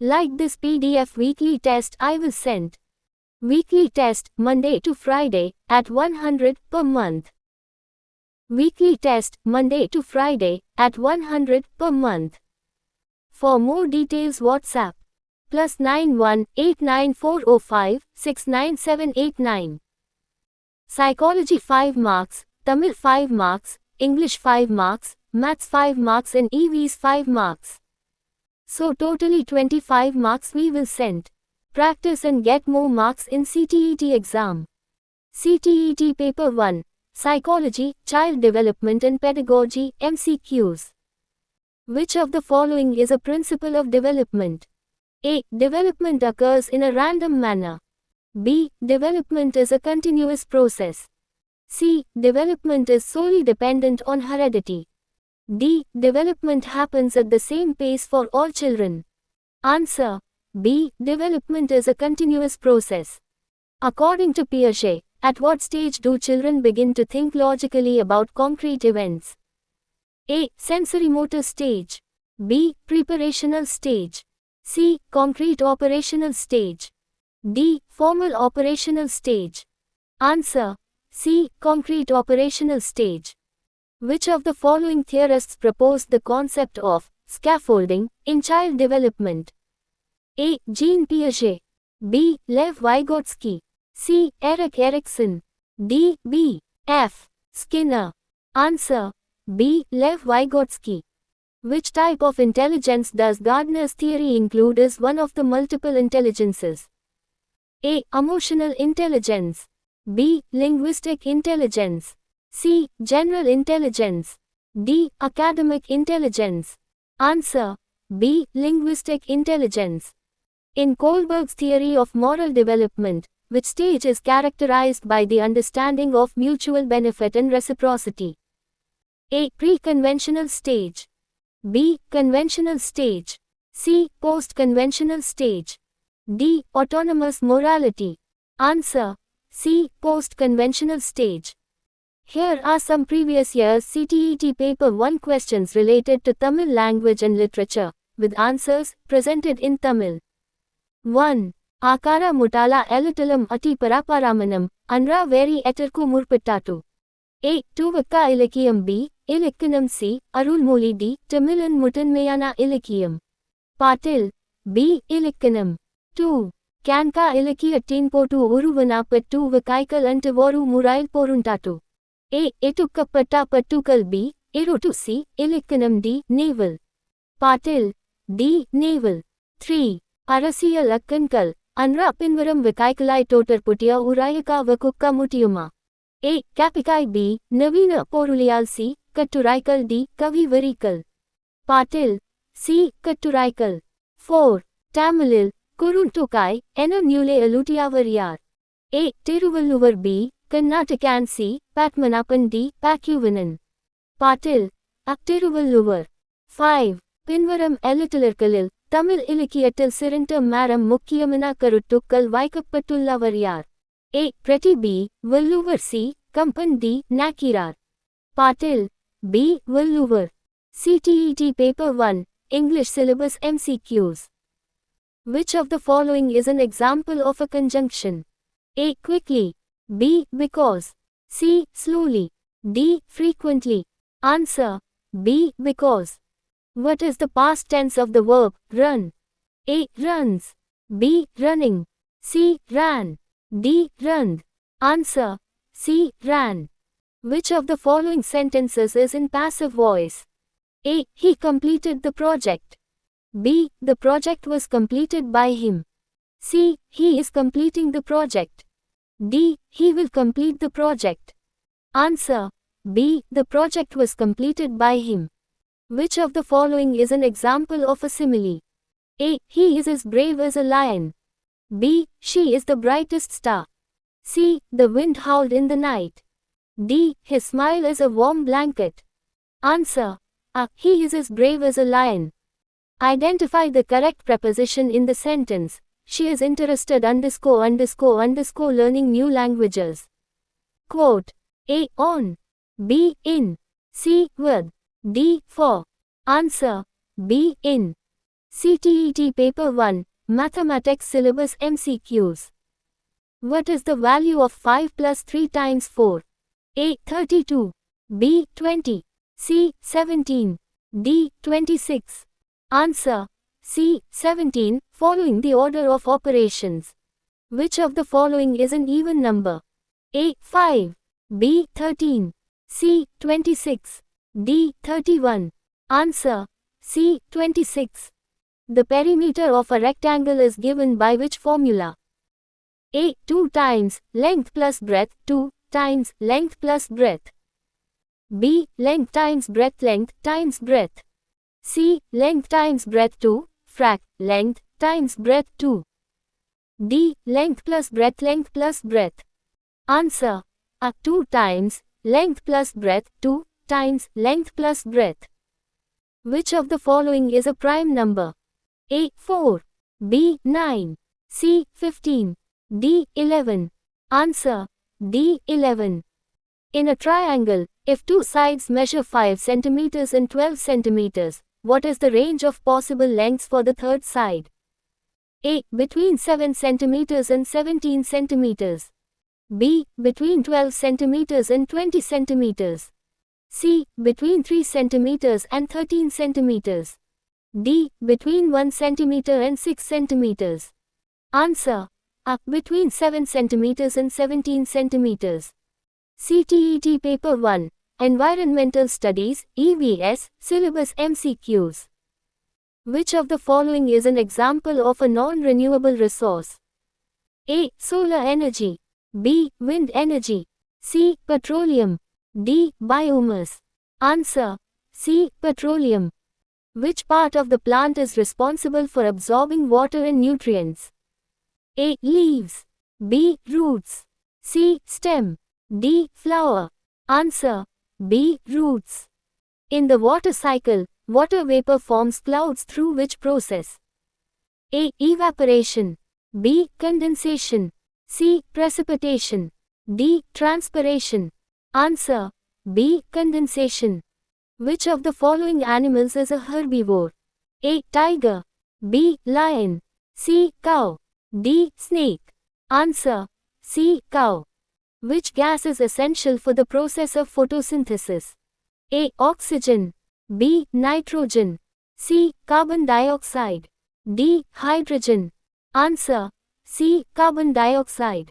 Like this PDF weekly test I will send. Weekly test, Monday to Friday, at 100 per month. Weekly test, Monday to Friday, at 100 per month. For more details WhatsApp. +91 89405 69789. Psychology 5 marks, Tamil 5 marks, English 5 marks, Maths 5 marks and EVs 5 marks. So totally 25 marks we will send. Practice and get more marks in CTET exam. CTET Paper 1. Psychology, Child Development and Pedagogy, MCQs. Which of the following is a principle of development? A. Development occurs in a random manner. B. Development is a continuous process. C. Development is solely dependent on heredity. D. Development happens at the same pace for all children. Answer. B. Development is a continuous process. According to Piaget, at what stage do children begin to think logically about concrete events? A. Sensorimotor stage. B. Preparational stage. C. Concrete operational stage. D. Formal operational stage. Answer. C. Concrete operational stage. Which of the following theorists proposed the concept of scaffolding in child development? A. Jean Piaget. B. Lev Vygotsky. C. Erik Erikson. D. B. F. Skinner. Answer. B. Lev Vygotsky. Which type of intelligence does Gardner's theory include as one of the multiple intelligences? A. Emotional intelligence. B. Linguistic intelligence. C. General intelligence. D. Academic intelligence. Answer. B. Linguistic intelligence. In Kohlberg's theory of moral development, which stage is characterized by the understanding of mutual benefit and reciprocity? A. Pre-conventional stage. B. Conventional stage. C. Post-conventional stage. D. Autonomous morality. Answer. C. Post-conventional stage. Here are some previous year's CTET Paper 1 questions related to Tamil language and literature, with answers presented in Tamil. 1. Akara mutala elutalam ati paraparamanam, anra veri etarku murpittatu. A. Tuvakka ilakiyam. B. Ilikkanam. C. Arulmoli. D. Tamilan mutanmayana ilikiyam. Patil. B. Ilikkanam. 2. Kanka ilakiyattin potu uruvana pattu vakaikal antivoru murail poruntatu. A. Etukkapatta pattukal. B. Irutu. C. Ilikkanam. D. Naval. Patil. D. Naval. 3. Arasiya lakkankal, anra pinvaram vakaikkalai totar putiya urayaka vakukka mutiyuma. A. Kapikai. B. Navina poruliyal. C. Katturaikal. D. Kavi varikal. Patil. C. Katturaikal. 4. Tamilil, Kuruntukai, ena nule alutiyavariyar. A. Tiruvalluvar. B. Karnatakan. C. Patmanapan. D. Pakuvanan. Patil. Tiruvalluvar. 5. Pinvaram elutilarkalil, Tamil இலக்கியத்தில் சிறந்த மரம் முக்கியமான கருத்துக்கள் வைக்கப்பட்டுள்ளவர் யார்? A. Pretty. B. Valluvar. C. Kampan. D. Nakkirar. Patil. B. Valluvar. CTET Paper 1, English Syllabus MCQs. Which of the following is an example of a conjunction? A. Quickly. B. Because. C. Slowly. D. Frequently. Answer. B. Because. What is the past tense of the verb run? A. Runs. B. Running. C. Ran. D. Run. Answer. C. Ran. Which of the following sentences is in passive voice? A. He completed the project. B. The project was completed by him. C. He is completing the project. D. He will complete the project. Answer. B. The project was completed by him. Which of the following is an example of a simile? A. He is as brave as a lion. B. She is the brightest star. C. The wind howled in the night. D. His smile is a warm blanket. Answer. A. He is as brave as a lion. Identify the correct preposition in the sentence. She is interested __ learning new languages. Quote. A. On. B. In. C. With. D. For. Answer. B. In. CTET Paper 1, Mathematics Syllabus MCQs. What is the value of 5 plus 3 times 4? A. 32. B. 20. C. 17. D. 26. Answer. C. 17, following the order of operations. Which of the following is an even number? A. 5. B. 13. C. 26. D. 31. Answer. C. 26. The perimeter of a rectangle is given by which formula? A. 2 times length plus breadth 2 times length plus breadth. B. Length times times breadth. C. Length times breadth 2 frac length times breadth 2. D. Length plus breadth. Answer. A. 2 times length plus breadth 2 times length plus breadth. Which of the following is a prime number? A. 4. B. 9. C. 15. D. 11. Answer. D. 11. In a triangle, if two sides measure 5 cm and 12 cm, what is the range of possible lengths for the third side? A. Between 7 cm and 17 cm. B. Between 12 cm and 20 cm. C. Between 3 cm and 13 cm. D. Between 1 cm and 6 cm. Answer. A. Between 7 cm and 17 cm. CTET Paper 1, Environmental Studies, EVS, Syllabus MCQs. Which of the following is an example of a non-renewable resource? A. Solar energy. B. Wind energy. C. Petroleum. D. Biomass. Answer. C. Petroleum. Which part of the plant is responsible for absorbing water and nutrients? A. Leaves. B. Roots. C. Stem. D. Flower. Answer. B. Roots. In the water cycle, water vapor forms clouds through which process? A. Evaporation. B. Condensation. C. Precipitation. D. Transpiration. Answer. B. Condensation. Which of the following animals is a herbivore? A. Tiger. B. Lion. C. Cow. D. Snake. Answer. C. Cow. Which gas is essential for the process of photosynthesis? A. Oxygen. B. Nitrogen. C. Carbon dioxide. D. Hydrogen. Answer. C. Carbon dioxide.